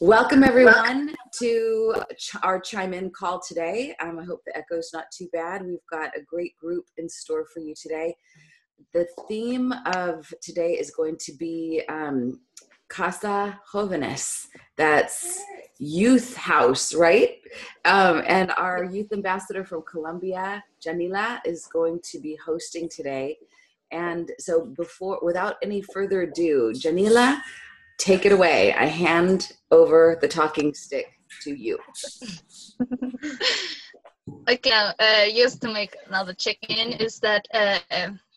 Welcome everyone to our ChimeIn call today. I hope the echo's not too bad. We've got a great group in store for you today. The theme of today is going to be CASA Jovenes. That's youth house, right? And our youth ambassador from Colombia, Janila, is going to be hosting today. And so without any further ado, Janila, take it away. I hand over the talking stick to you. Okay, just to make another check-in is that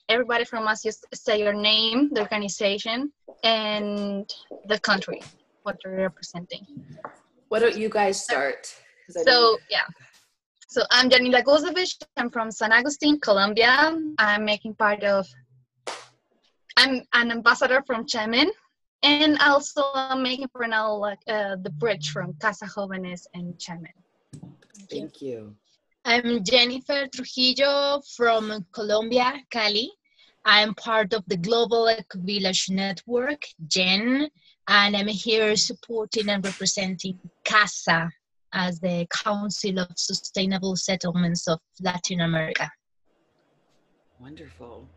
everybody from us just say your name, the organization, and the country, what you're representing. Why don't you guys start? So I'm Janila Gozovich. I'm from San Agustin, Colombia. I'm an ambassador from ChimeIn. And also I'm making for now the bridge from Casa Jovenes and ChimeIn. Thank you. I'm Jennifer Trujillo from Colombia, Cali. I'm part of the Global Eco Village Network, GEN, and I'm here supporting and representing CASA as the Council of Sustainable Settlements of Latin America. Wonderful.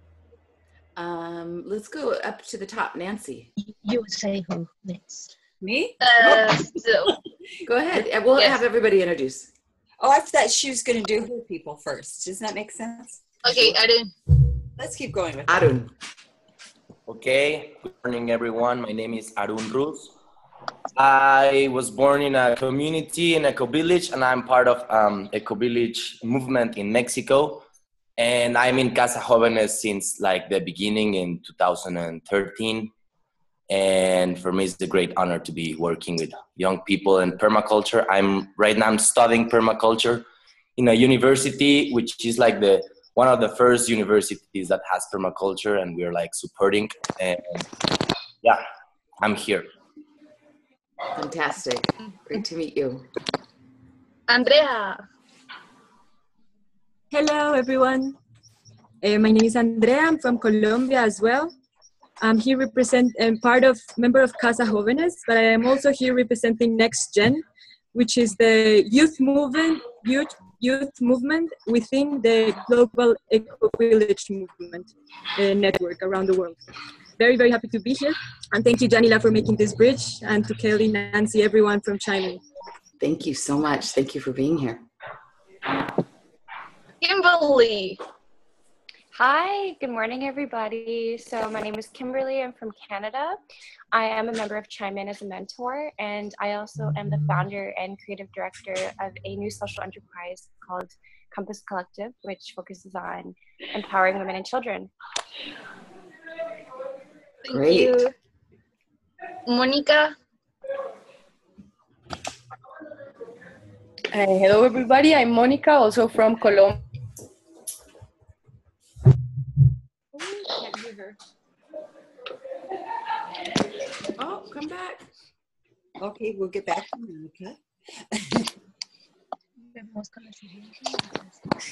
Let's go up to the top. Nancy. You say who next? Me? Go ahead. We'll have everybody introduce. Oh, I thought she was going to do her people first. Does that make sense? Okay, Arun. Let's keep going with Arun. Okay, good morning everyone. My name is Arun Ruz. I was born in a community in Eco Village, and I'm part of Eco Village movement in Mexico. And I'm in Casa Jovenes since like the beginning in 2013. And for me, it's a great honor to be working with young people in permaculture. Right now I'm studying permaculture in a university, which is like one of the first universities that has permaculture, and we're like supporting. And yeah, I'm here. Fantastic. Great to meet you. Andrea. Hello, everyone. My name is Andrea. I'm from Colombia as well. I'm here member of Casa Jovenes, but I am also here representing Next Gen, which is the youth movement within the Global Eco Village movement network around the world. Very, very happy to be here. And thank you, Janila, for making this bridge, and to Kelly, Nancy, everyone from ChimeIn. Thank you so much. Thank you for being here. Kimberly. Hi, good morning, everybody. So my name is Kimberly. I'm from Canada. I am a member of ChimeIn as a mentor, and I also am the founder and creative director of a new social enterprise called Compass Collective, which focuses on empowering women and children. Thank you. Monica. Hello, everybody. I'm Monica, also from Colombia. Can't hear her. Oh, come back. Okay, we'll get back to Monica.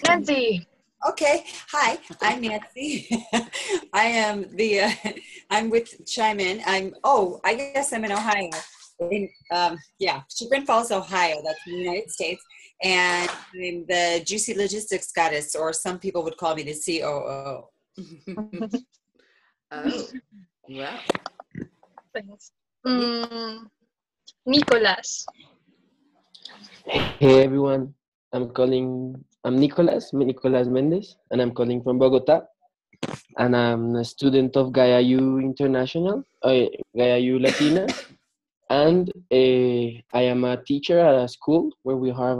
Nancy. Okay, hi, I'm Nancy. I'm with ChimeIn. I guess I'm in Ohio. Chagrin Falls, Ohio. That's in the United States. And I'm the Juicy Logistics Goddess, or some people would call me the COO. Oh, wow. Thanks. Nicolas. Hey everyone, I'm Nicolas Mendez, and I'm calling from Bogota, and I'm a student of Gaia U International, Gaia U Latina, and I am a teacher at a school where we have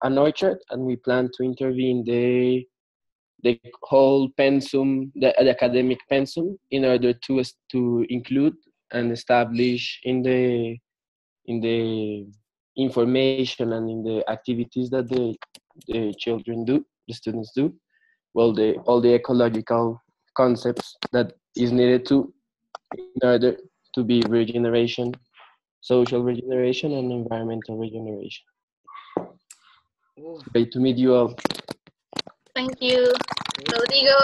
an orchard, and we plan to intervene the whole pensum, the academic pensum, in order to include and establish in the information and in the activities that the children do, the students do, all the ecological concepts that is needed in order to be regeneration, social regeneration, and environmental regeneration. Great to meet you all. Thank you. Rodrigo.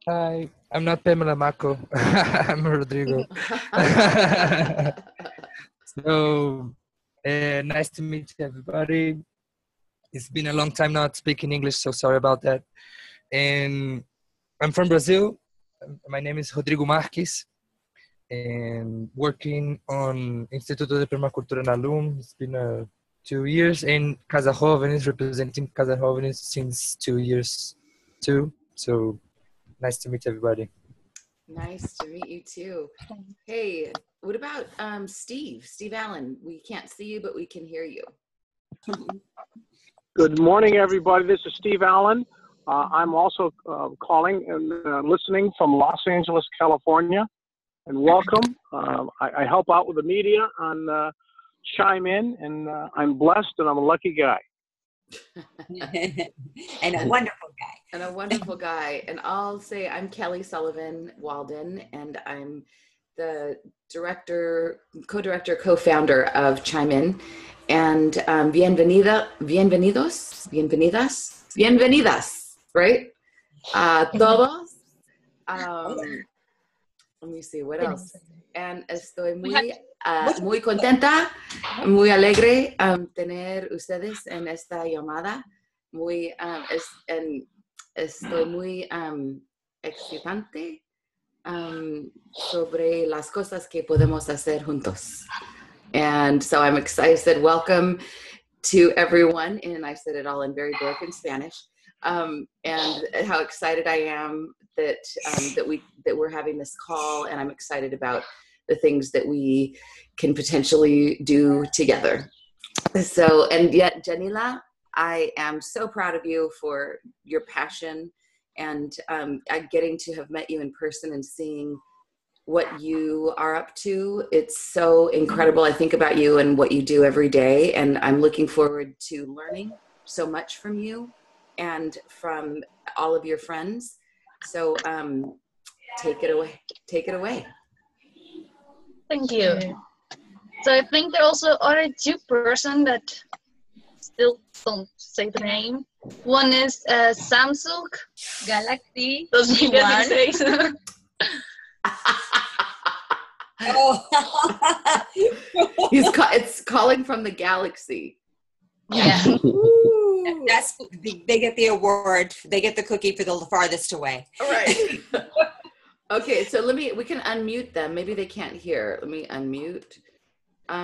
Hi, I'm not Pamela Mako. I'm Rodrigo. So nice to meet everybody. It's been a long time not speaking English, so sorry about that. And I'm from Brazil. My name is Rodrigo Marques, and working on Instituto de Permacultura na LUM. It's been 2 years, in CASA Jovenes, representing CASA Jovenes since 2 years too. So nice to meet everybody. Nice to meet you too. Hey, what about Steve Allen? We can't see you, but we can hear you. Good morning, everybody. This is Steve Allen. I'm also calling and listening from Los Angeles, California. And welcome. I help out with the media on ChimeIn, and I'm blessed and I'm a lucky guy. And a wonderful guy. And a wonderful guy. And I'll say I'm Kelly Sullivan Walden, and I'm the director, co-director, co-founder of ChimeIn. And bienvenidas, right? Todos. Let me see, what else? And estoy muy contenta, muy alegre tener ustedes en esta llamada. Estoy muy excitante sobre las cosas que podemos hacer juntos. And so I'm excited. I said, welcome to everyone. And I said it all in very broken Spanish. And how excited I am that we're having this call, and I'm excited about the things that we can potentially do together. So, and yet, Janila, I am so proud of you for your passion and getting to have met you in person and seeing what you are up to. It's so incredible. I think about you and what you do every day, and I'm looking forward to learning so much from you and from all of your friends. So take it away. Thank you. So I think there also are 2 persons that still don't say the name. One is Samsung Galaxy 2016. Oh. It's calling from the galaxy. Yeah. They get the award. They get the cookie for the farthest away. All right. Okay, so we can unmute them. Maybe they can't hear. Let me unmute.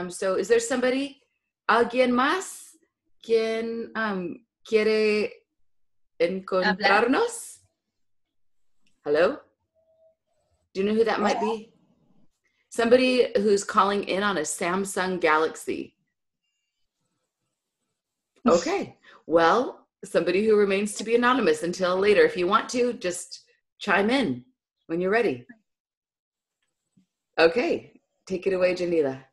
So is there somebody, alguien más, quien quiere encontrarnos? Hello? Do you know who that might be? Somebody who's calling in on a Samsung Galaxy. Okay. Well, somebody who remains to be anonymous until later. If you want to, just chime in when you're ready. Okay. Take it away, Janila.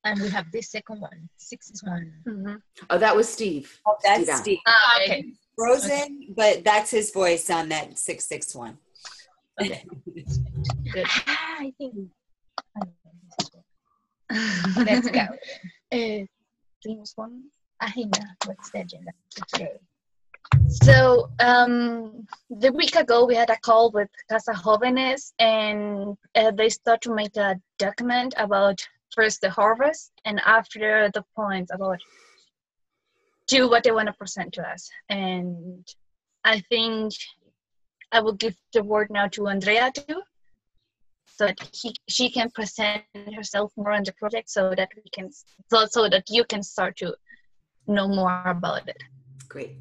And we have this second one, 61. Mm-hmm. Oh, that was Steve. Oh, that's Steve. Okay. Frozen, okay. But that's his voice on that 661. Okay. Good. I think. Let's go. Themes one. Ahina, what's the agenda for today? So the week ago we had a call with Casa Jovenes, and they start to make a document about first the harvest and after the points about do what they want to present to us. And I think I will give the word now to Andrea too, so that she can present herself more on the project, so that we can so that you can start to know more about it. Great.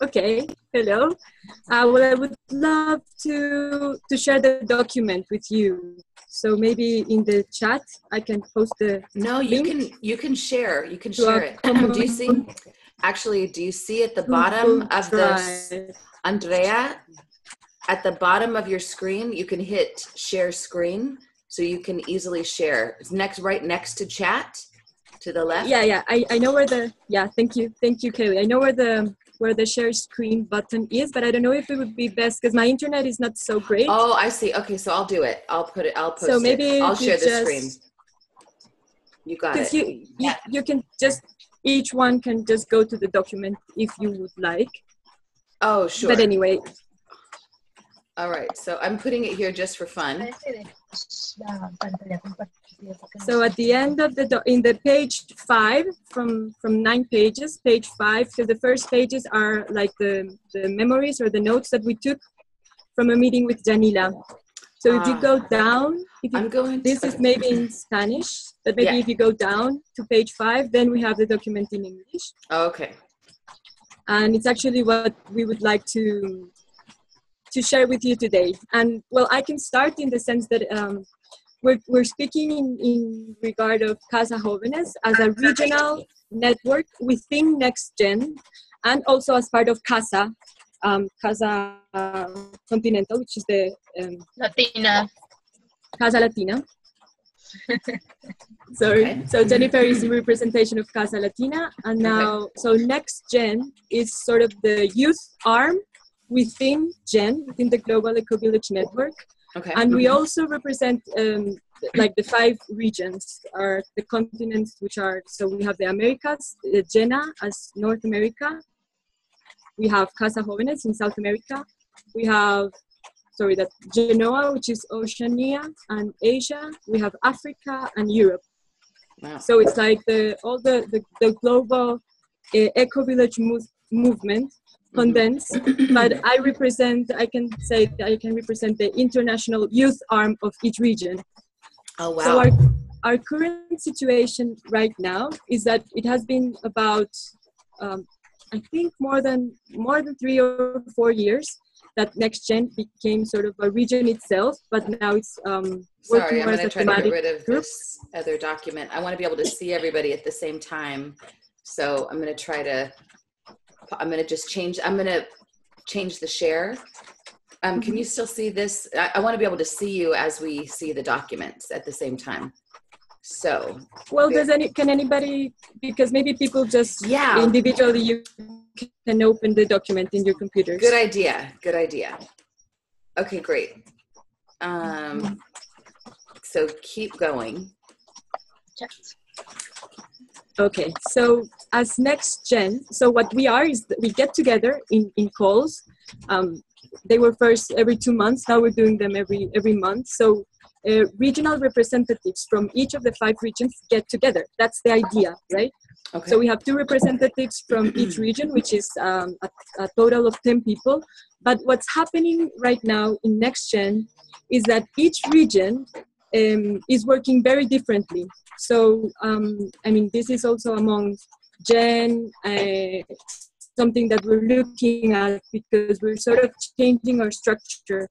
Okay, hello. Well, I would love to share the document with you. So maybe in the chat I can post the link. You can share it. Do you see? Actually, do you see at the bottom of this, Andrea? At the bottom of your screen, you can hit share screen, so you can easily share. It's right next to chat, to the left. Yeah. I know where thank you, Kelly. I know where the share screen button is, but I don't know if it would be best because my internet is not so great. Oh, I see. Okay, so I'll do it. I'll post so maybe it. I'll share the screen. You got it. You can just, each one can just go to the document if you would like. Oh, sure. But anyway, All right, so I'm putting it here just for fun. So at the end of in the page 5, from 9 pages, page 5, because the first pages are like the memories or the notes that we took from a meeting with Janila. So if you go down, this is maybe in Spanish, but maybe if you go down to page 5, then we have the document in English. Okay. And it's actually what we would like to share with you today. And well, I can start in the sense that we're speaking in regard of CASA Jovenes as a regional network within NextGen, and also as part of CASA, CASA Continental, which is the Latina. CASA Latina. Sorry. Okay. So Jennifer is the representation of CASA Latina, and now so NextGen is sort of the youth arm within GEN, within the Global Eco-Village Network. Okay. And we also represent like the 5 regions, are the continents, which are, so we have the Americas, GENA as North America. We have CASA Jovenes in South America. We have, GENOA, which is Oceania and Asia. We have Africa and Europe. Wow. So it's like all the global eco-village movement condensed, but I can say that I can represent the international youth arm of each region. Oh, wow. So our current situation right now is that it has been about, I think more than 3 or 4 years that NextGen became sort of a region itself, but now it's Sorry, I'm going to try to get rid of this other document. I want to be able to see everybody at the same time. So I'm going to try to, I'm going to change the share. Can you still see this? I want to be able to see you as we see the documents at the same time. So. Well, can anybody, because maybe people just individually, you can open the document in your computers. Good idea. Good idea. Okay, great. So keep going. Okay, so as NextGen, so what we are is that we get together in calls. They were first every 2 months. Now we're doing them every month. So regional representatives from each of the 5 regions get together. That's the idea, right? Okay. So we have 2 representatives from each region, which is a total of 10 people. But what's happening right now in NextGen is that each region is working very differently. So, I mean, this is also among GEN, something that we're looking at because we're sort of changing our structure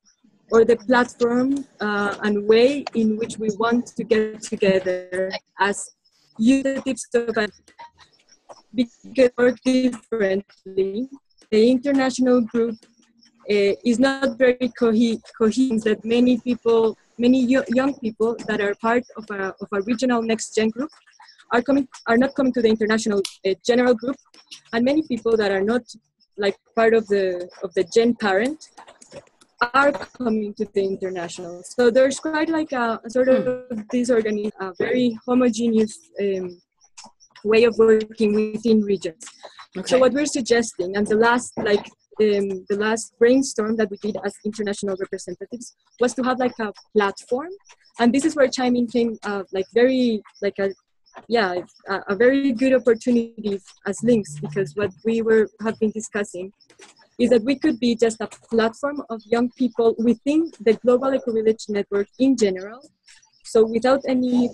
or the platform and way in which we want to get together as units because we work differently. The international group is not very coherent, that many people, many young people that are part of a regional NextGen group are not coming to the international general group, and many people that are not like part of the GEN parent are coming to the international. So there's quite like a sort of disorganized, very homogeneous way of working within regions. Okay. So what we're suggesting, and the last brainstorm that we did as international representatives was to have like a platform, and this is where ChimeIn came a very good opportunity as links, because what we have been discussing is that we could be just a platform of young people within the Global Eco-Village Network in general, so without any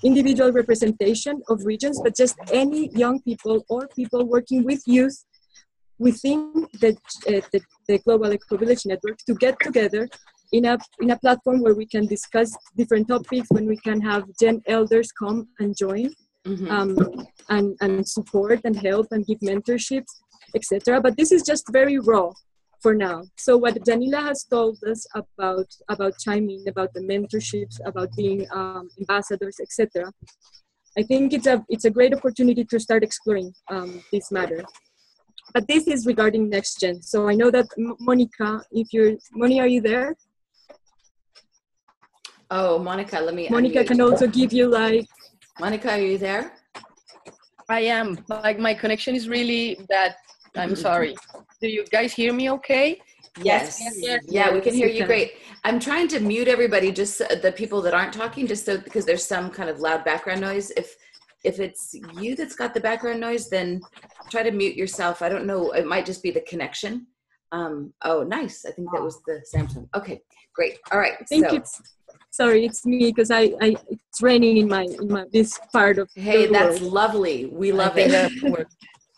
individual representation of regions, but just any young people or people working with youth within the Global Eco-Village Network to get together in a platform where we can discuss different topics, when we can have Gen elders come and join, and support and help and give mentorships, etc. But this is just very raw for now. So what Janila has told us about ChimeIn, about the mentorships, about being ambassadors, etc., I think it's a great opportunity to start exploring this matter. But this is regarding NextGen. So I know that Monica, Moni, are you there? Oh, Monica, let me. Monica can also give you Monica, are you there? I am. Like my connection is really bad. I'm sorry. Do you guys hear me okay? Yes. Yeah, we can hear you great. I'm trying to mute everybody, just the people that aren't talking, just so because there's some kind of loud background noise. If it's you that's got the background noise, then try to mute yourself. I don't know. It might just be the connection. Oh, nice. I think that was the Samsung. Okay, great. All right. I think it's me because it's raining in my this part of Hey, the that's world. lovely. We love it.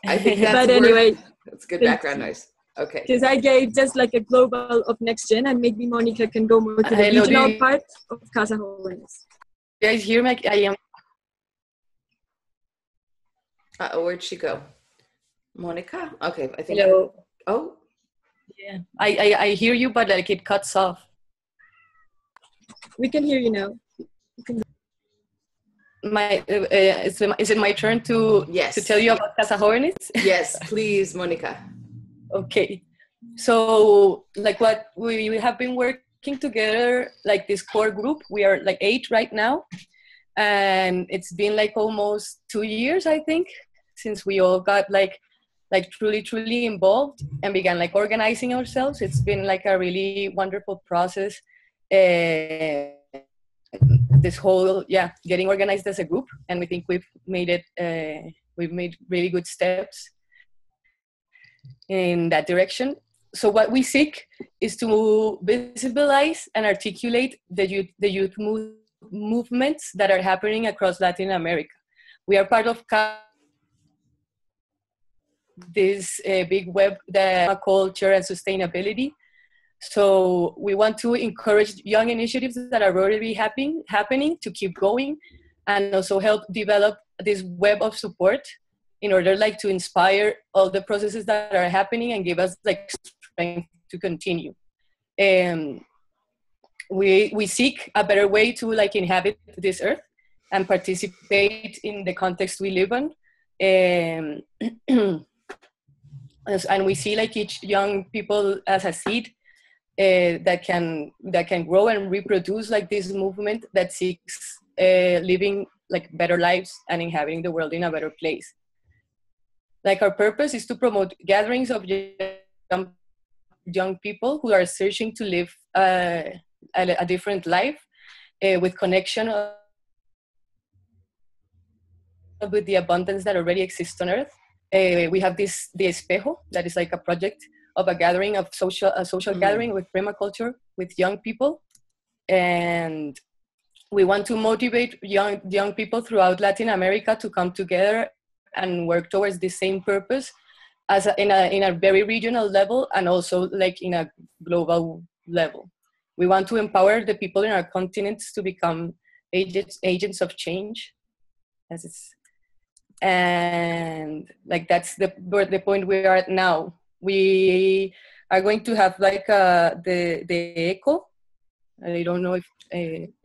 I think that's but anyway, that's good background noise. Okay. Because I gave just like a global of next gen, and maybe Monica can go more to the Hello, regional part of CASA Jovenes. You guys hear me? I am. Where'd she go? Monica? Okay, I think. Hello. Oh. Yeah, I hear you, but like it cuts off. We can hear you now. Is it my turn to tell you about CASA Jovenes? Yes, please, Monica. Okay, so like what we have been working together, like this core group. We are like 8 right now, and it's been like almost 2 years, I think, since we all got like truly involved and began like organizing ourselves. It's been like a really wonderful process. This whole getting organized as a group, and we think we've made really good steps in that direction. So what we seek is to visibilize and articulate the youth movements that are happening across Latin America. We are part of this big web, the culture and sustainability. So we want to encourage young initiatives that are already happening to keep going, and also help develop this web of support in order like to inspire all the processes that are happening and give us like strength to continue. We seek a better way to like inhabit this earth and participate in the context we live in. And we see like each young people as a seed that can grow and reproduce like this movement that seeks living like better lives and inhabiting the world in a better place. Like our purpose is to promote gatherings of young people who are searching to live a different life with connection with the abundance that already exists on Earth. We have the Espejo, that is like a project of a gathering of a social gathering with permaculture with young people, and we want to motivate young people throughout Latin America to come together and work towards the same purpose as in a very regional level, and also like in a global level. We want to empower the people in our continents to become agents of change, and like that's the point we are at now. We are going to have like the echo. I don't know if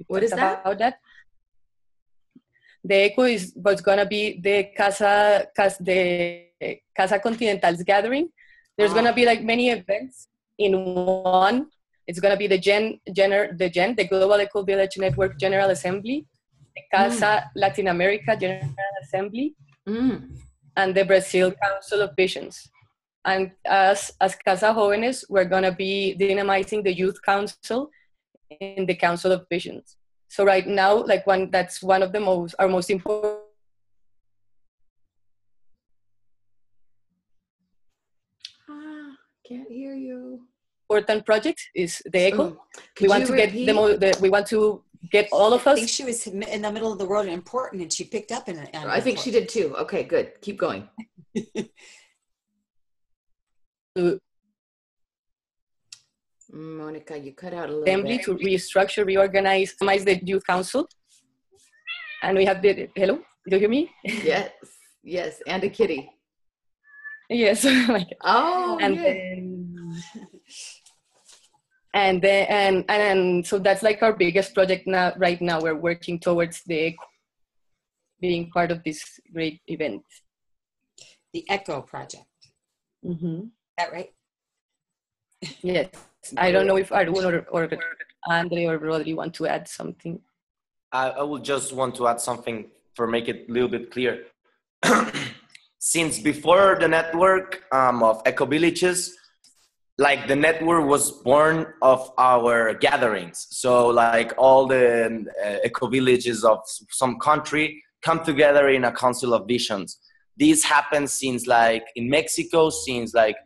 what is that? About that. The echo is what's gonna be the Casa Continental's gathering. There's gonna be like many events in one. It's gonna be the Global Eco Village Network General Assembly, the Casa Latin America General Assembly, and the Brazil Council of Visions. And as CASA Jovenes, we're gonna be dynamizing the Youth Council in the Council of Visions. So right now, like that's one of our most important. Can't hear you. Important project is the echo. We want to get we want to get all of us. I think she was in the middle of the word important, and she picked up in it. I think she did too. Okay, good. Keep going. Monica, you cut out a little Assembly bit. To restructure, reorganize the Youth Council. And we have hello, do you hear me? Yes, and a kitty. Yes. And so that's like our biggest project now. Right now, we're working towards being part of this great event. The Echo Project. Mm-hmm. Is that right? Yes. I don't know if Arun or Andre or Rodri want to add something. I would just want to add something for make it a little bit clear. since before the network of eco villages, like the network was born of our gatherings. So like all the eco villages of some country come together in a council of visions. This happens since like in Mexico, since like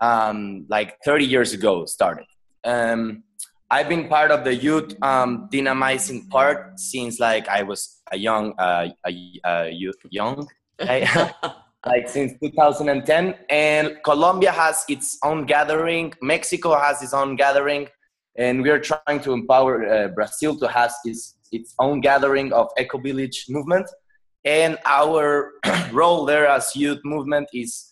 30 years ago started. I've been part of the youth dynamizing part since like I was a young young guy. Like since 2010, and Colombia has its own gathering, Mexico has its own gathering, and we are trying to empower Brazil to have its own gathering of eco village movement. And our role there as youth movement is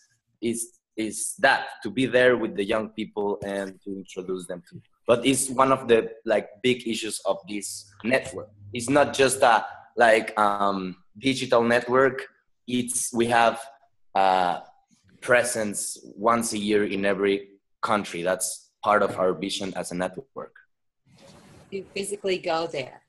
that, to be there with the young people and to introduce them to. But it's one of the like big issues of this network. It's not just a like digital network. We have presence once a year in every country. That's part of our vision as a network. You physically go there.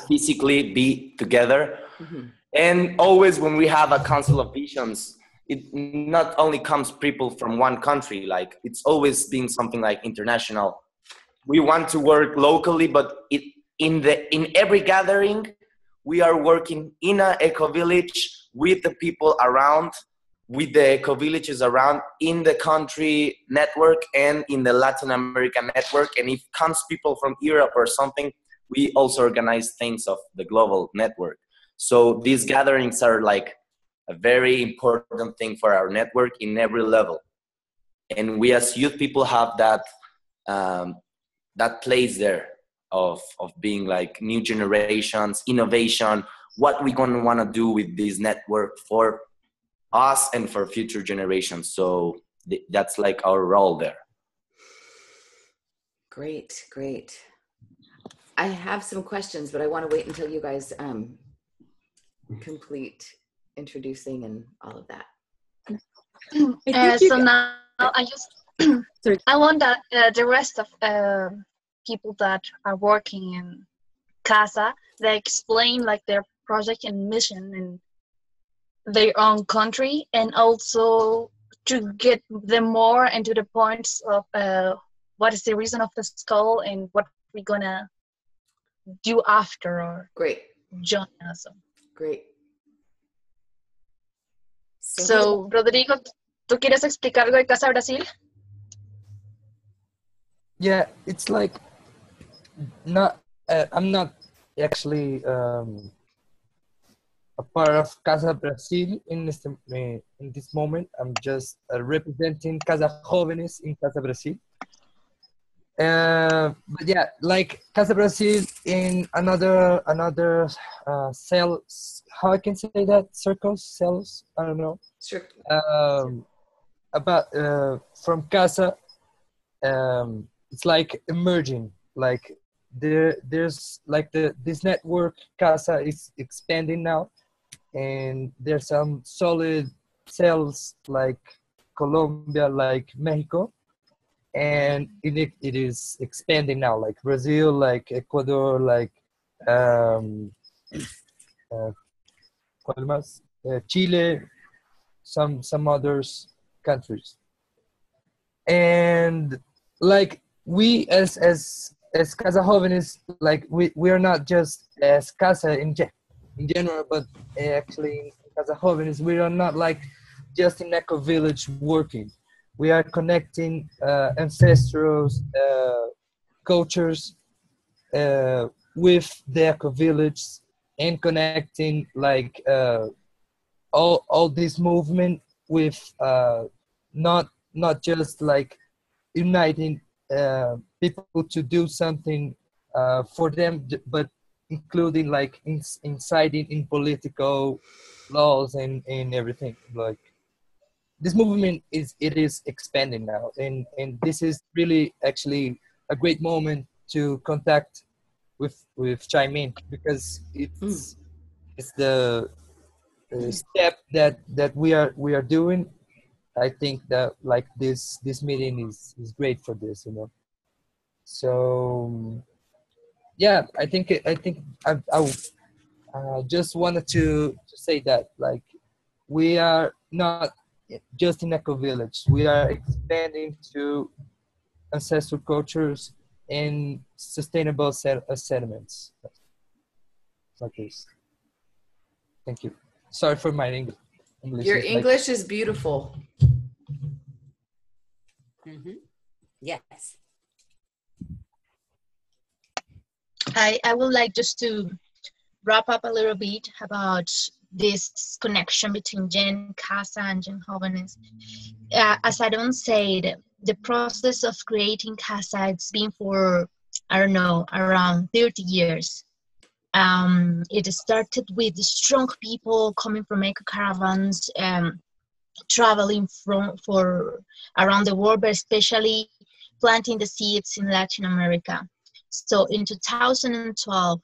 Physically be together. Mm-hmm. And always when we have a council of visions, it not only comes people from one country, like it's always been something like international. We want to work locally, but in every gathering, we are working in an eco village with the people around, with the eco villages around, in the country network and in the Latin American network. And if comes people from Europe or something, we also organize things of the global network. So these gatherings are like a very important thing for our network in every level. And we as youth people have that that place there of being like new generations, innovation, what we're going to want to do with this network for us and for future generations. So that's like our role there. Great. I have some questions, but I want to wait until you guys complete introducing and all of that. So now I just I want that the rest of people that are working in CASA, they explain like their project and mission in their own country, and also to get them more into the points of what is the reason of the skull and what we're gonna do after or join us. Great. So, Rodrigo, ¿tú quieres explicar algo de Casa Brasil? Yeah, it's like not. I'm not actually a part of Casa Brasil in this moment. I'm just representing Casa Jovenes in Casa Brasil. But yeah, like Casa Brasil in another cells. How I can say that? Cells. I don't know. Sure. About from Casa. It's like emerging. Like there's like this network CASA is expanding now, and there's some solid cells like Colombia, like Mexico, and it is expanding now, like Brazil, like Ecuador, like Chile, some others countries, and like we as Casa Jovenes, like we are not just as Casa in general, but actually in Casa Jovenes we are not like just in eco village working. We are connecting ancestral cultures with the eco village and connecting like all this movement with not just like uniting people to do something for them, but including like inciting in political laws and everything. Like this movement is expanding now, and this is really actually a great moment to contact with ChimeIn, because it's the step that we are doing. I think that like this meeting is great for this, you know. So yeah, I think I just wanted to say that, like we are not just in eco-village. We are expanding to ancestral cultures and sustainable settlements. Like this. Thank you. Sorry for my English. Your English is beautiful. Yes. I would like just to wrap up a little bit about this connection between Jen CASA and Jen Jovenes. As Aaron said, the process of creating CASA, it's been for, I don't know, around 30 years. It started with strong people coming from eco caravans, traveling for around the world, but especially planting the seeds in Latin America. So in 2012,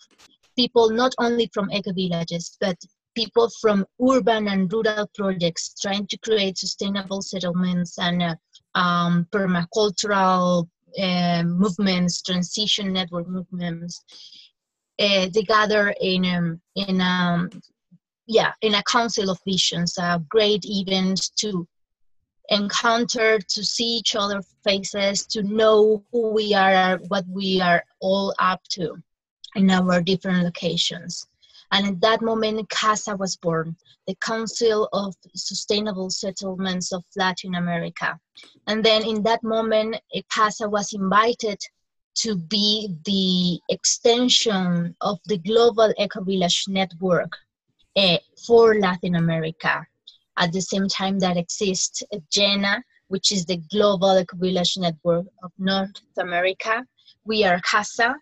people not only from eco villages, but people from urban and rural projects trying to create sustainable settlements and permacultural movements, transition network movements. They gather in a council of visions, a great event to encounter, to see each other's faces, to know who we are, what we are all up to in our different locations. And at that moment, CASA was born, the Council of Sustainable Settlements of Latin America. And then in that moment, CASA was invited to be the extension of the Global Eco-Village Network for Latin America. At the same time that exists GENA, which is the Global Eco-Village Network of North America. We are CASA,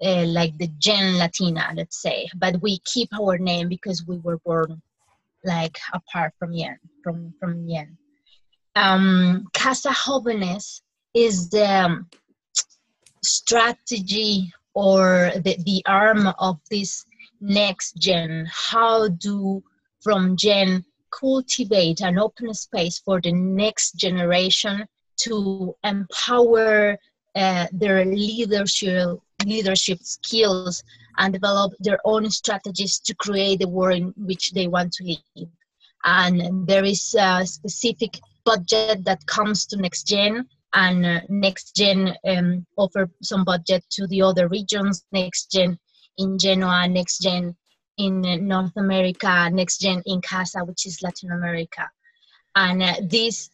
like the Gen Latina, let's say, but we keep our name because we were born like apart from Yen, from Yen. CASA Jovenes is the strategy or the arm of this next gen. How do from gen cultivate an open space for the next generation to empower their leadership skills and develop their own strategies to create the world in which they want to live. And there is a specific budget that comes to Next Gen, and Next Gen offer some budget to the other regions, Next Gen in Genoa, Next Gen in North America, Next Gen in CASA, which is Latin America. And this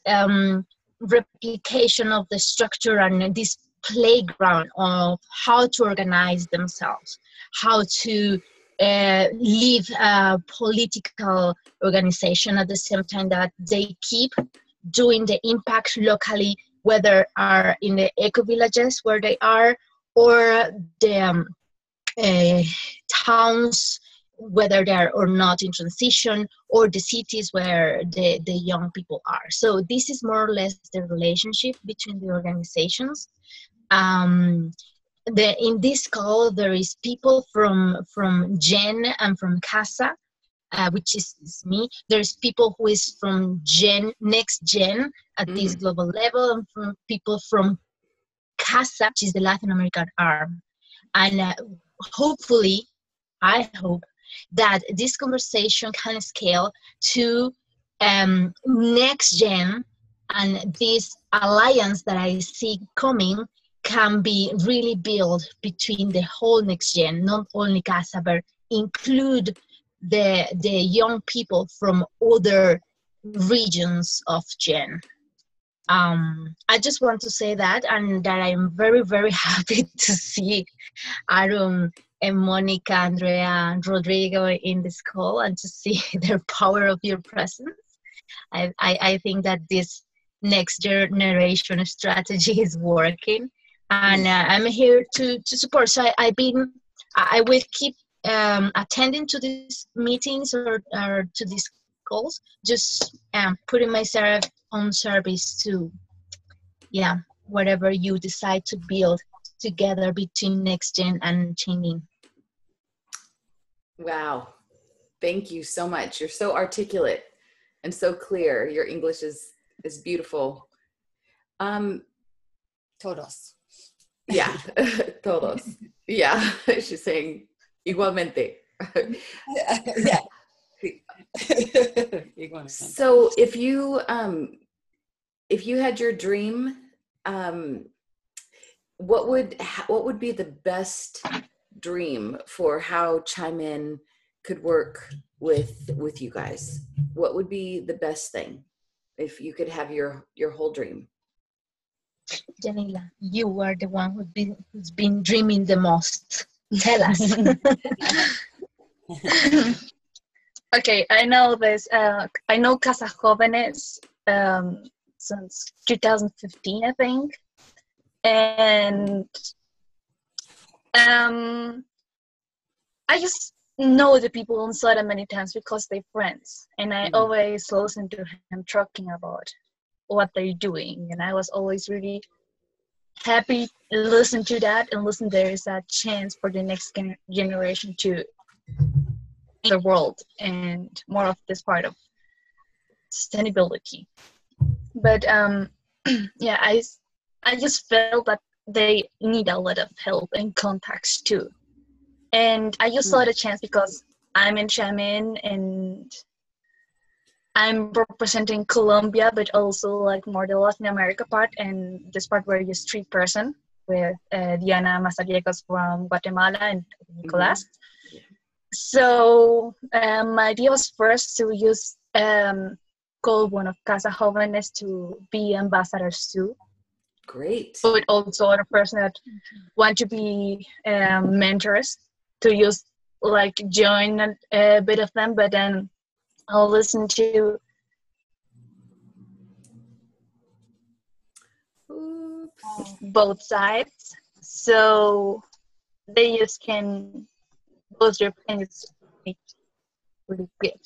replication of the structure and this playground of how to organize themselves, how to live a political organization at the same time that they keep doing the impact locally, whether are in the eco-villages where they are, or the towns, whether they are or not in transition, or the cities where the young people are. So this is more or less the relationship between the organizations. In this call, there is people from Gen and from CASA, which is me. There's people who is from Next Gen at this global level, and from people from CASA, which is the Latin American arm. And hopefully, I hope that this conversation can scale to Next Gen, and this alliance that I see coming can be really built between the whole Next Gen, not only CASA, but include the young people from other regions of Gen. I just want to say that, and that I'm very, very happy to see Aaron and Monica, Andrea, and Rodrigo in this call, and to see the power of your presence. I think that this next generation strategy is working, and I'm here to support. So I will keep attending to these meetings or to these calls, just putting myself on service to, whatever you decide to build together between Next Gen and ChimeIn. Wow. Thank you so much. You're so articulate and so clear. Your English is beautiful. Todos. Yeah, todos. Yeah, she's saying igualmente. Yeah. So if you had your dream, what would be the best dream for how ChimeIn could work with you guys? What would be the best thing if you could have your whole dream? Janila, you are the one who's been dreaming the most. Tell us. Okay, I know this. I know CASA Jovenes since 2015, I think, and I just know the people inside many times because they're friends, and I always listen to him talking about what they're doing, and I was always really happy to listen to that and listen there is a chance for the next generation to the world and more of this part of sustainability. But yeah, I just felt that they need a lot of help and contacts too. And I just saw the chance because I'm in ChimeIn and I'm representing Colombia, but also like more the Latin America part and this part where you're street person with Diana Mazariegos from Guatemala and Nicolas. So my idea was first to use call one of CASA Jóvenes to be ambassadors too. Great. But also other person that want to be mentors to use like join a bit of them, but then I'll listen to both sides, so they just can both their opinions really good.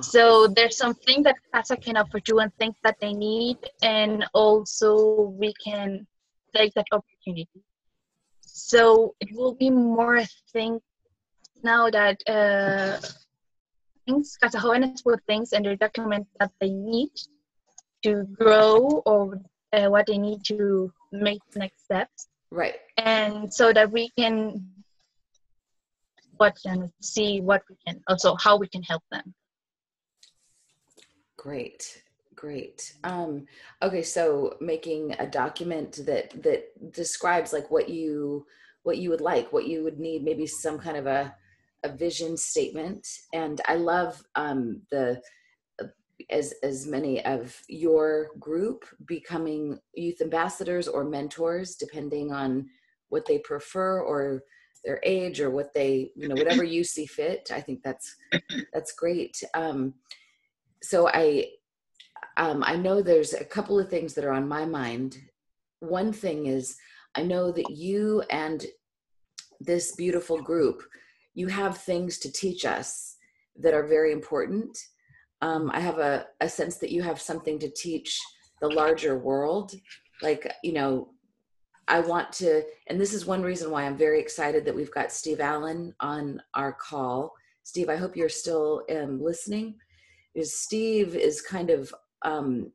So there's something that CASA can offer you and think that they need, and also we can take that opportunity. So it will be more, I think, now that things CASA Jóvenes with things and they document that they need to grow or what they need to make next steps. Right. And so that we can see what we can, also how we can help them. Great. Okay, so making a document that describes like what you would like, what you would need, maybe some kind of a vision statement. And I love as many of your group becoming youth ambassadors or mentors, depending on what they prefer or their age or what they, whatever you see fit. I think that's great. So I know there's a couple of things that are on my mind. One thing is, I know that you and this beautiful group, you have things to teach us that are very important. I have a sense that you have something to teach the larger world. Like, I want to, and this is one reason why I'm very excited that we've got Steve Allen on our call. Steve, I hope you're still listening. Because Steve is kind of the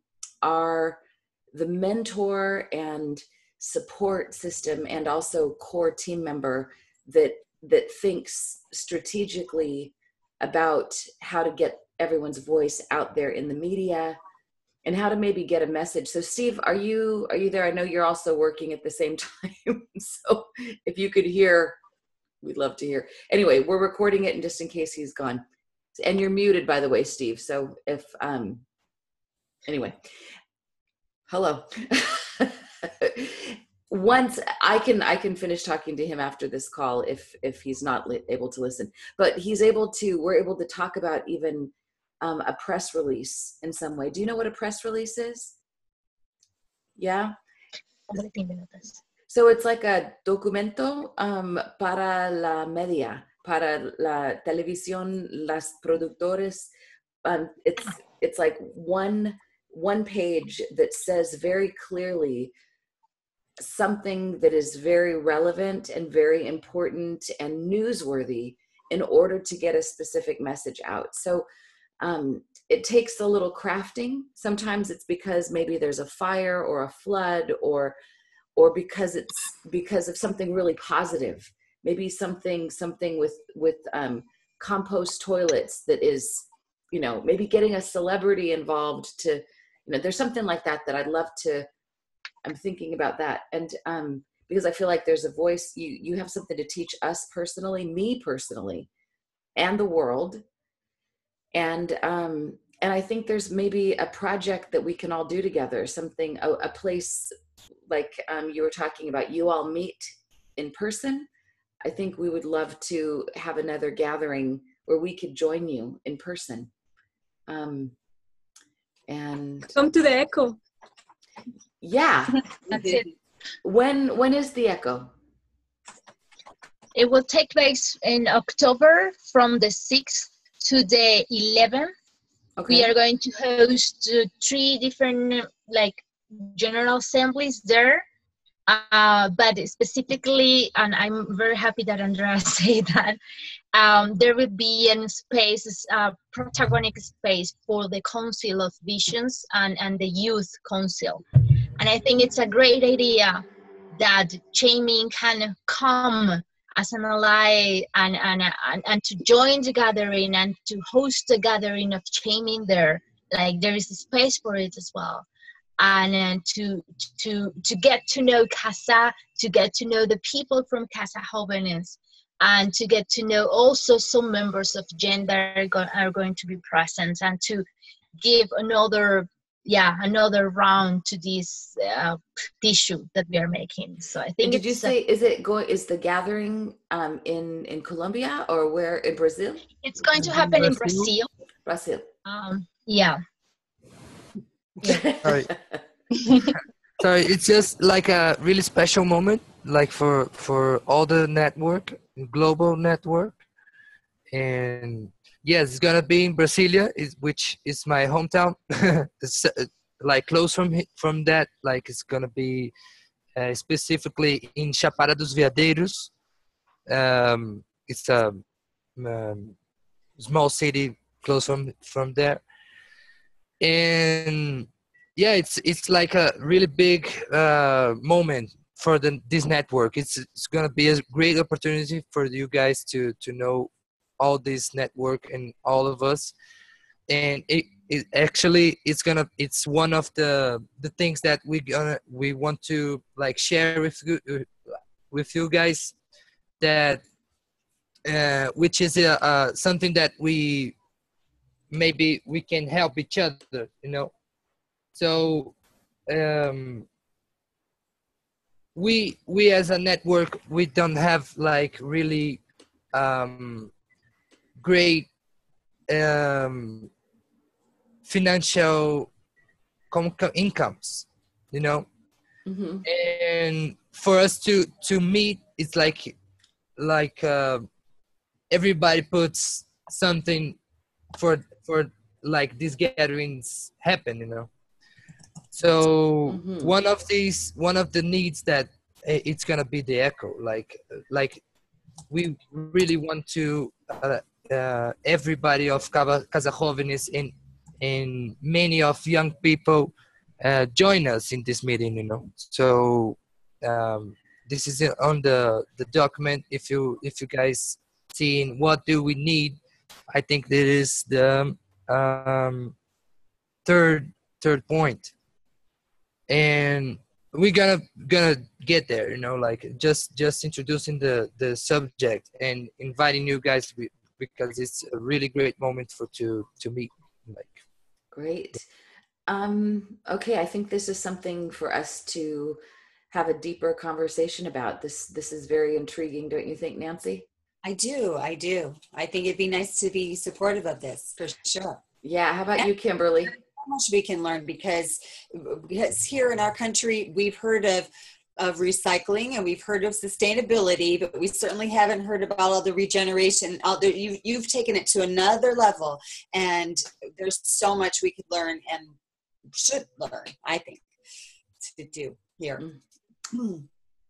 mentor and support system and also core team member that thinks strategically about how to get everyone's voice out there in the media and how to maybe get a message. So Steve, are you there? I know you're also working at the same time. So if you could hear, we'd love to hear. Anyway, we're recording it and just in case he's gone. And you're muted, by the way, Steve. So if, anyway, hello. Once I can finish talking to him after this call if he's not able to listen, but we're able to talk about even a press release in some way. Do you know what a press release is? Yeah. So it's like a documento para la media. Para la televisión, las productores, it's like one page that says very clearly something that is very relevant and very important and newsworthy in order to get a specific message out. So it takes a little crafting. Sometimes it's because maybe there's a fire or a flood or because of something really positive. Maybe something with compost toilets that is you know, maybe getting a celebrity involved to, you know, there's something like that I'd love to, I'm thinking about that. And because I feel like there's a voice, you have something to teach us personally, me personally, and the world. And I think there's maybe a project that we can all do together, something, a place like you were talking about, you all meet in person. I think we would love to have another gathering where we could join you in person. And come to the Echo. Yeah. That's it. When is the Echo? It will take place in October from the 6th to the 11th. Okay. We are going to host 3 different like general assemblies there. But specifically, and I'm very happy that Andrea said that, there will be a space, protagonic space for the Council of Visions and the Youth Council. And I think it's a great idea that ChimeIn can come as an ally and to join the gathering and to host the gathering of ChimeIn there. Like there is a space for it as well. And to get to know CASA, to get to know the people from CASA Jovenes, and to get to know also some members of GEN that are going to be present, and to give another round to this tissue that we are making. So I think did you say, is the gathering in Colombia or where, in Brazil? It's going to happen in Brazil. Brazil. Yeah. Sorry. Sorry, it's just like a really special moment, like for all the network, global network. And yes, it's gonna be in Brasilia, which is my hometown. It's like close from that. Like it's gonna be specifically in Chapada dos Veadeiros. It's a small city close from there. And yeah, it's like a really big moment for this network. It's gonna be a great opportunity for you guys to know all this network and all of us. And it actually it's one of the things that we want to like share with you guys, that which is something that maybe we can help each other, you know. So we as a network, we don't have like really great financial incomes, you know. Mm-hmm. And for us to meet, it's like everybody puts something for like these gatherings happen, you know. So Mm-hmm. one of the needs that it's gonna be the Echo. Like we really want to everybody of Casa Jovenes and many of young people join us in this meeting, you know. So this is on the document. If you guys seeing what do we need, I think that is the third point. And we're gonna get there, you know, like just introducing the subject and inviting you guys because it's a really great moment to meet. Like, great. Okay, I think this is something for us to have a deeper conversation about. This is very intriguing, don't you think, Nancy? I do. I think it'd be nice to be supportive of this, for sure. Yeah, how about you, Kimberly? How much we can learn, because here in our country, we've heard of recycling and we've heard of sustainability, but we certainly haven't heard about all the regeneration. You've taken it to another level, and there's so much we could learn and should learn, I think, to do here.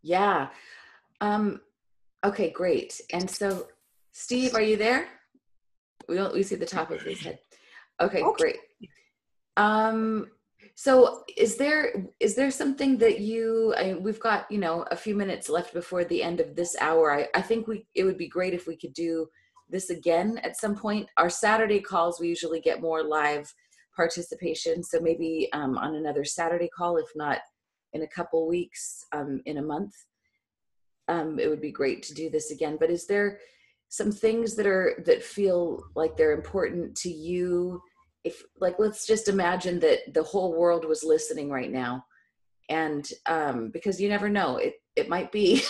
Yeah. Okay, great. And so, Steve, are you there? We see the top of his head. Okay, great. So is there something that we've got, you know, a few minutes left before the end of this hour. I think it would be great if we could do this again at some point. Our Saturday calls, we usually get more live participation. So maybe on another Saturday call, if not in a couple weeks, in a month, it would be great to do this again. But is there some things that feel like they're important to you? If, like, let's just imagine that the whole world was listening right now, and because you never know, it might be.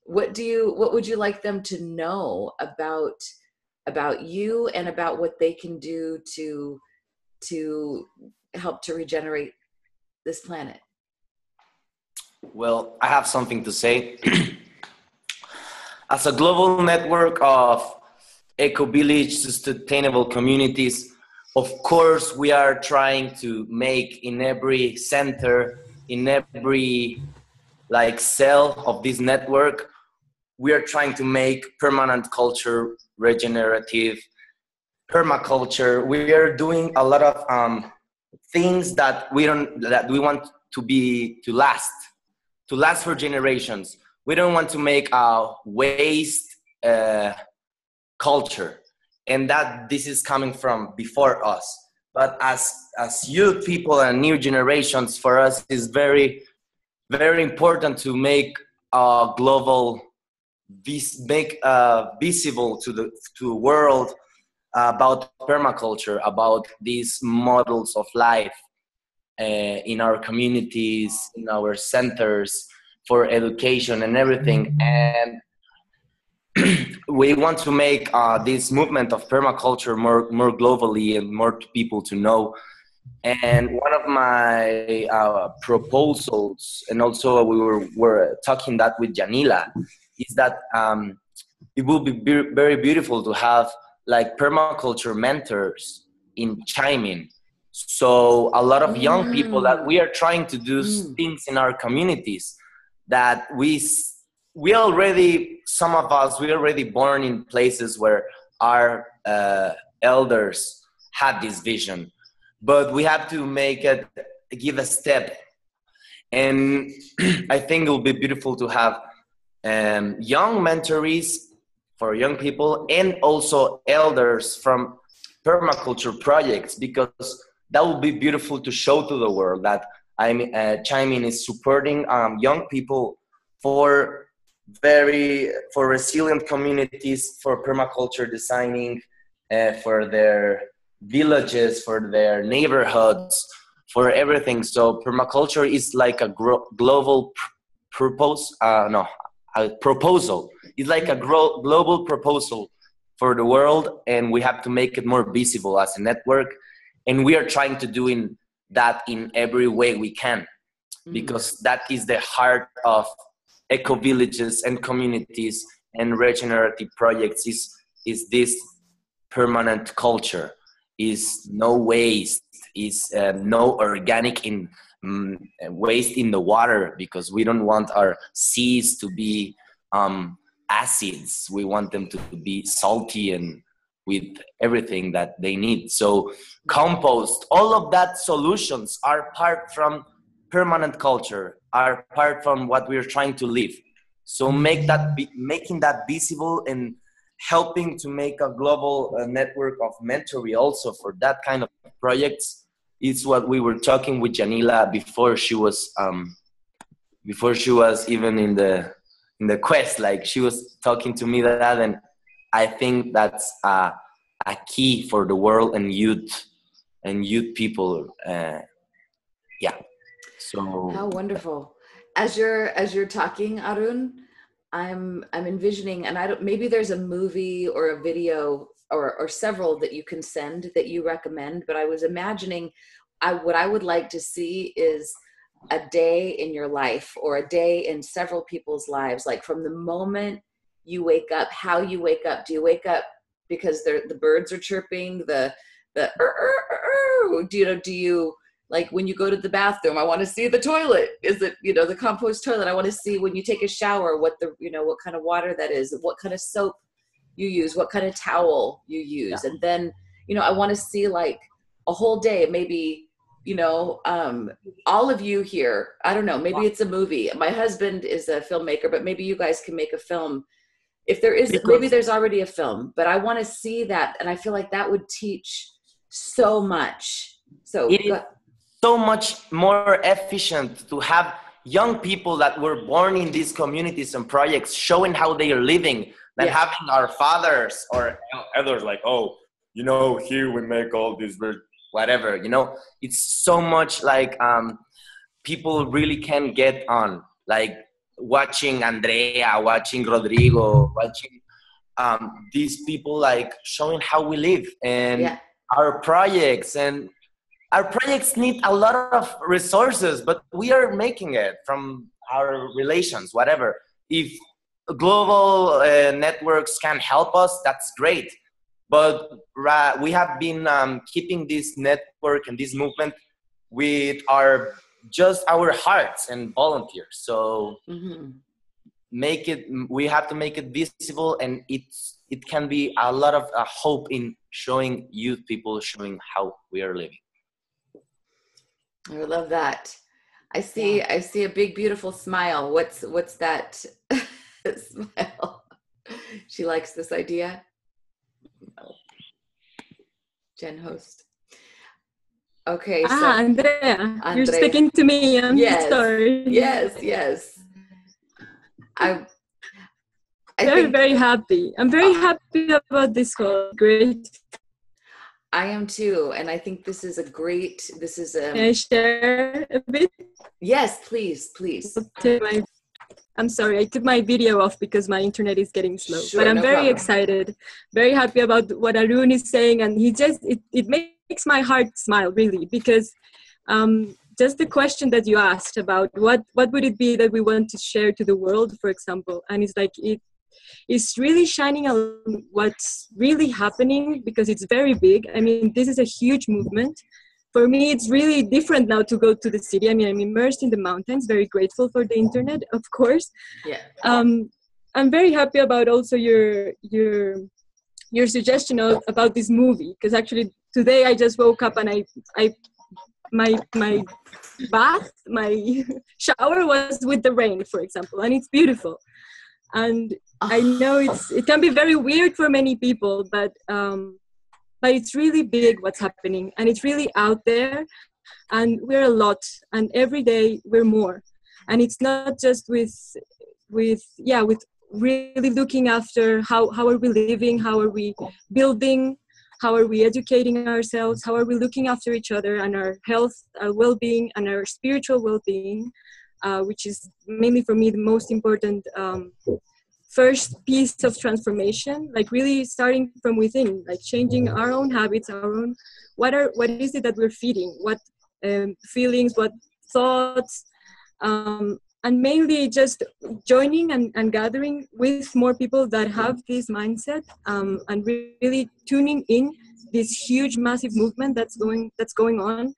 What would you like them to know about you and about what they can do to help to regenerate this planet? Well, I have something to say. As a global network of eco-village sustainable communities, of course, we are trying to make in every center, in every like cell of this network, we are trying to make permanent culture, regenerative, permaculture. We are doing a lot of things that we want to last for generations. We don't want to make a waste culture, and that this is coming from before us. But as youth people and new generations, for us is very, very important to make global visible to the world about permaculture, about these models of life in our communities, in our centers for education and everything. And we want to make this movement of permaculture more globally and more people to know. And one of my proposals, and also we were talking that with Janila, is that it will be very beautiful to have like permaculture mentors in ChimeIn. So a lot of young people that we are trying to do things in our communities that we already, some of us, we already born in places where our elders had this vision, but we have to give a step. And I think it will be beautiful to have young mentorees for young people and also elders from permaculture projects, because that would be beautiful to show to the world that ChimeIn is supporting young people for resilient communities, for permaculture designing, for their villages, for their neighborhoods, for everything. So permaculture is like a global proposal. It's like a global proposal for the world, and we have to make it more visible as a network. And we are trying to do that in every way we can, because that is the heart of eco-villages and communities and regenerative projects is this permanent culture, is no waste, is no organic waste in the water, because we don't want our seas to be acids. We want them to be salty and with everything that they need. So compost, all of that solutions are part from permanent culture, are part from what we're trying to live. So making that visible and helping to make a global network of mentoring also for that kind of projects is what we were talking with Janila before she was even in the quest. Like, she was talking to me that, and I think that's a key for the world and youth people. Yeah. So how wonderful! As you're talking, Arun, I'm envisioning, and maybe there's a movie or a video or several that you can send that you recommend. But I was imagining, what I would like to see is a day in your life, or a day in several people's lives, like from the moment you wake up, how you wake up. Do you wake up because the birds are chirping, do you, like, when you go to the bathroom, I want to see the toilet. Is it, the compost toilet? I want to see when you take a shower, what kind of water that is, what kind of soap you use, what kind of towel you use. Yeah. And then, I want to see like a whole day, maybe, all of you here, I don't know, maybe it's a movie. My husband is a filmmaker, but maybe you guys can make a film If there is, Because maybe there's already a film, but I want to see that, and I feel like that would teach so much. So it is so much more efficient to have young people that were born in these communities and projects showing how they are living than having our fathers or others like, oh, you know, here we make all this whatever, you know. It's so much like people really can get on, like watching Andrea, watching Rodrigo, watching these people like showing how we live and our projects. And our projects need a lot of resources, but we are making it from our relations, whatever. If global networks can help us, that's great. But we have been keeping this network and this movement with just our hearts and volunteers. So we have to make it visible, and it can be a lot of hope in showing youth people, showing how we are living. I love that. I see a big, beautiful smile. What's that smile? She likes this idea. Jen host. Okay, so Andrea, you're speaking to me. I'm sorry. Yes. I'm very happy. I'm very happy about this call. Great. I am too, and I think this is Can I share a bit? Yes, please. I'm sorry, I took my video off because my internet is getting slow. Sure, but I'm no very problem. excited, very happy about what Arun is saying, and it makes my heart smile, really, because just the question that you asked about what would it be that we want to share to the world, for example, and it's like it's really shining on what's really happening, because it's very big. I mean, this is a huge movement. For me, it's really different now to go to the city. I mean, I'm immersed in the mountains, very grateful for the internet, of course. Yeah. I'm very happy about also your suggestion about this movie, because actually today I just woke up and my bath, my shower was with the rain, for example, and it's beautiful. And I know it can be very weird for many people, but it's really big what's happening, and it's really out there, and we're a lot, and every day we're more. And it's not just with really looking after how are we living, how are we building, how are we educating ourselves, how are we looking after each other and our health, our well-being, and our spiritual well-being, which is mainly for me the most important first piece of transformation, like really starting from within, like changing our own habits, our own, what is it that we're feeding, what feelings, what thoughts, and mainly just joining and gathering with more people that have this mindset, and really tuning in this huge, massive movement that's going on.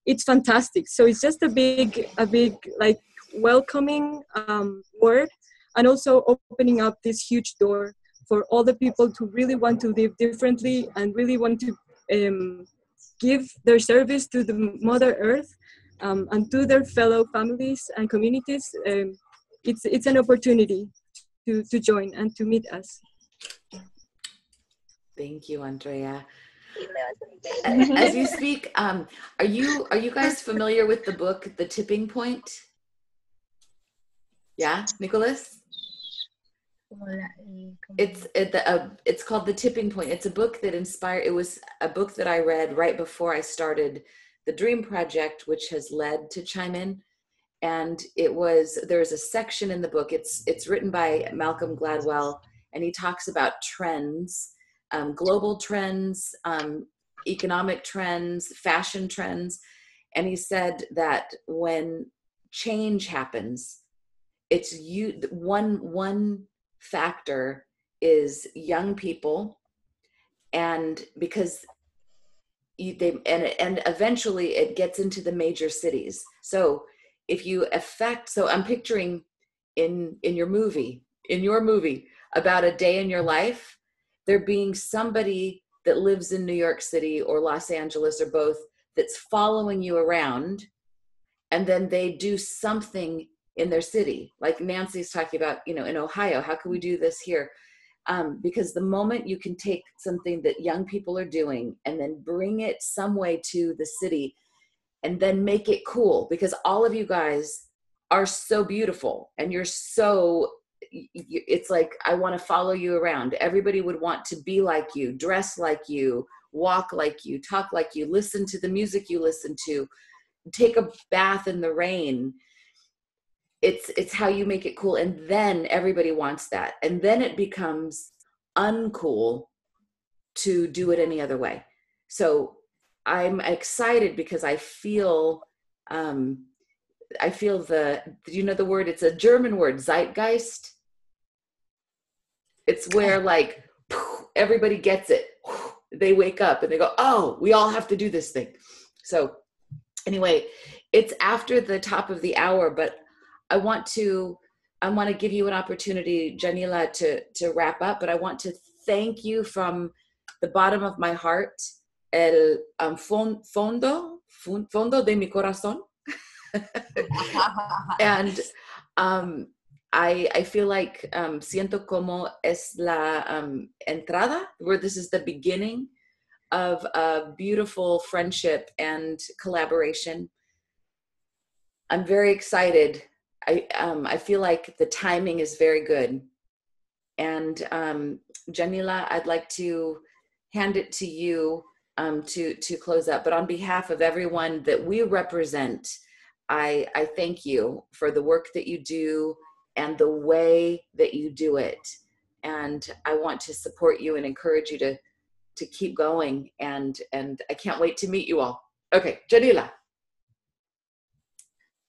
It's fantastic. So it's just a big like welcoming word, and also opening up this huge door for all the people to really want to live differently and really want to give their service to the Mother Earth, and to their fellow families and communities. It's an opportunity to join and to meet us. Thank you, Andrea. As you speak, are you guys familiar with the book The Tipping Point? Yeah, Nicholas? It's called The Tipping Point. It's a book that inspired. It was a book that I read right before I started the Dream Project, which has led to ChimeIn. And there's a section in the book. It's written by Malcolm Gladwell, and he talks about trends, global trends, economic trends, fashion trends. And he said that when change happens, it's one factor is young people, and because and eventually it gets into the major cities. So if you so I'm picturing in your movie about a day in your life, there being somebody that lives in New York City or Los Angeles or both that's following you around, and then they do something in their city. Like Nancy's talking about, in Ohio, how can we do this here? Because the moment you can take something that young people are doing and then bring it some way to the city and then make it cool, because all of you guys are so beautiful and you're so, it's like, I want to follow you around. Everybody would want to be like you, dress like you, walk like you, talk like you, listen to the music you listen to, take a bath in the rain. It's how you make it cool. And then everybody wants that. And then it becomes uncool to do it any other way. So I'm excited because I feel the, you know the word, it's a German word, Zeitgeist. It's where like everybody gets it. They wake up and they go, oh, we all have to do this thing. So anyway, it's after the top of the hour, but I want to give you an opportunity, Janila, to wrap up, but I want to thank you from the bottom of my heart, el fondo de mi corazón. And I feel like siento como es la entrada, where this is the beginning of a beautiful friendship and collaboration. I'm very excited. I feel like the timing is very good. And Janila, I'd like to hand it to you to close up. But on behalf of everyone that we represent, I thank you for the work that you do and the way that you do it. And I want to support you and encourage you to keep going. And I can't wait to meet you all. Okay, Janila.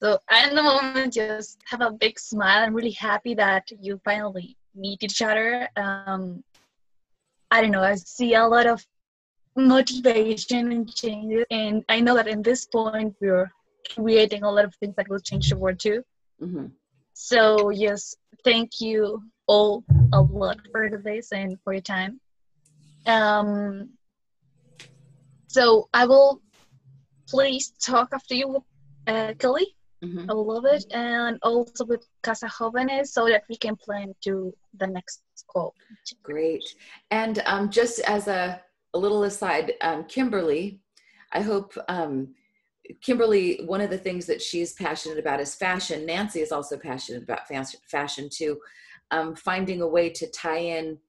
So I, at the moment, just have a big smile. I'm really happy that you finally meet each other. I don't know, I see a lot of motivation and changes. And I know that in this point, we're creating a lot of things that will change the world too. Mm-hmm. So yes, thank you all a lot for this and for your time. So I will please talk after you with Kelly. Mm-hmm. I will love it, and also with Casa Jovenes, so that we can plan to the next call. Great. And just as a little aside, Kimberly, I hope Kimberly, one of the things that she's passionate about is fashion. Nancy is also passionate about fashion too. Finding a way to tie in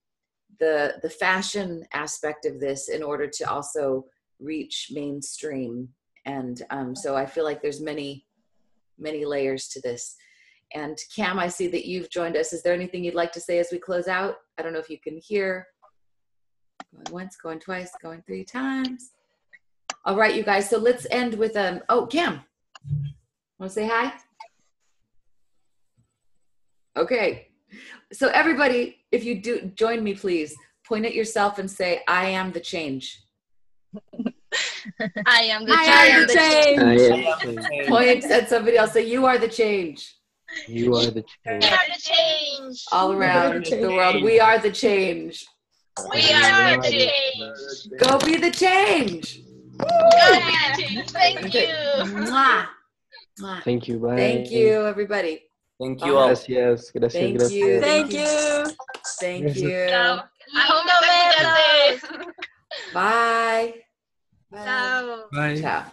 the fashion aspect of this in order to also reach mainstream. And so I feel like there's many layers to this. And Cam, I see that you've joined us. Is there anything you'd like to say as we close out? I don't know if you can hear. Going once, going twice, going 3 times. All right, you guys. So let's end with oh, Cam, want to say hi? Okay. So everybody, if you do join me, please point at yourself and say, I am the change. I am the change. Point at somebody else. Say, you are the change. You are the change. We are the change. All around the world, we are the change. We are the change. Go be the change. Thank you. Mwah. Mwah. Thank you. Bye. Thank you, everybody. Thank you all. Gracias. Gracias. Thank Gracias. you. Thank you. Thank you. I hope Bye. Ciao. Bye. Ciao.